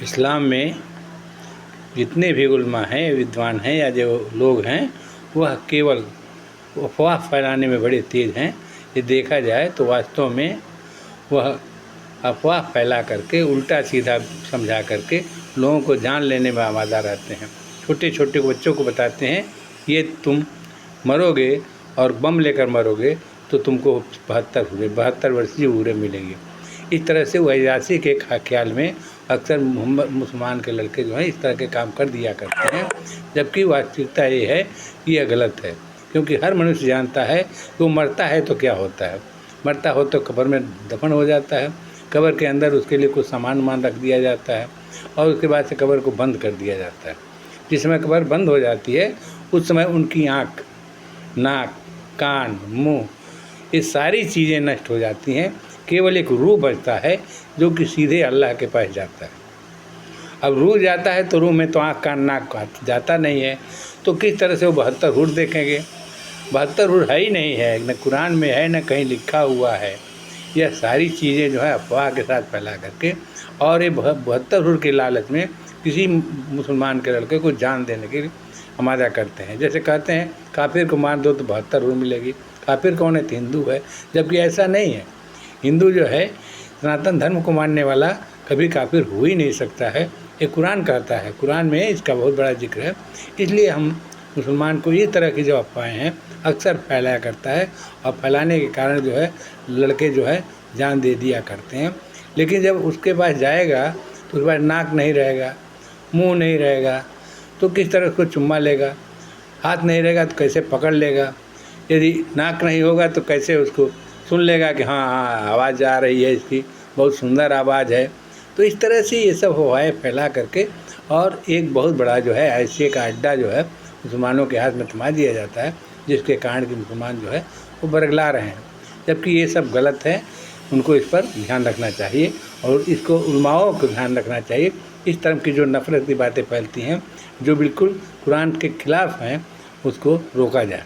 इस्लाम में जितने भी उलमा हैं, विद्वान हैं या जो लोग हैं, वह केवल अफवाह फैलाने में बड़े तेज़ हैं। ये देखा जाए तो वास्तव में वह अफवाह फैला करके उल्टा सीधा समझा करके लोगों को जान लेने में आमादा रहते हैं। छोटे छोटे बच्चों को बताते हैं ये तुम मरोगे और बम लेकर मरोगे तो तुमको 72 वर्षीय हूरें मिलेंगी। इस तरह से वैयासी के ख्याल में अक्सर मुसलमान के लड़के जो हैं इस तरह के काम कर दिया करते हैं, जबकि वास्तविकता ये है कि यह गलत है। क्योंकि हर मनुष्य जानता है कि वो मरता है तो क्या होता है। मरता हो तो कब्र में दफन हो जाता है, कब्र के अंदर उसके लिए कुछ सामान रख दिया जाता है और उसके बाद से कब्र को बंद कर दिया जाता है। जिस समय कब्र बंद हो जाती है उस समय उनकी आँख, नाक, कान, मुँह, ये सारी चीज़ें नष्ट हो जाती हैं। केवल एक रूह बचता है जो कि सीधे अल्लाह के पास जाता है। अब रूह जाता है तो रूह में तो आँख, कान, नाक जाता नहीं है, तो किस तरह से वो 72 हूर देखेंगे। 72 हूर है ही नहीं है, न कुरान में है न कहीं लिखा हुआ है। यह सारी चीज़ें जो है अफवाह के साथ फैला करके और ये 72 हूर के लालच में किसी मुसलमान के लड़के को जान देने के लिए आमादा करते हैं। जैसे कहते हैं काफिर को मार दो तो 72 हूर मिलेगी। काफिर कौन है? तो हिंदू है, जबकि ऐसा नहीं है। हिंदू जो है सनातन धर्म को मानने वाला कभी काफिर हो ही नहीं सकता है। ये कुरान कहता है, कुरान में इसका बहुत बड़ा जिक्र है। इसलिए हम मुसलमान को इस तरह की जो अफवाहें हैं अक्सर फैलाया करता है और फैलाने के कारण जो है लड़के जो है जान दे दिया करते हैं। लेकिन जब उसके पास जाएगा तो उसके पास नाक नहीं रहेगा, मुंह नहीं रहेगा, तो किस तरह उसको चुम्मा लेगा। हाथ नहीं रहेगा तो कैसे पकड़ लेगा। यदि नाक नहीं होगा तो कैसे उसको सुन लेगा कि हाँ हाँ आवाज़ आ रही है, इसकी बहुत सुंदर आवाज़ है। तो इस तरह से ये सब अफवाहें फैला करके और एक बहुत बड़ा जो है ऐसे का अड्डा जो है मुसलमानों के हाथ में थमा दिया जाता है, जिसके कारण कि मुसलमान जो है वो बरगला रहे हैं। जबकि ये सब गलत है, उनको इस पर ध्यान रखना चाहिए और इसको उलमाओं को ध्यान रखना चाहिए। इस तरह की जो नफ़रत की बातें फैलती हैं जो बिल्कुल कुरान के ख़िलाफ़ हैं उसको रोका जाए।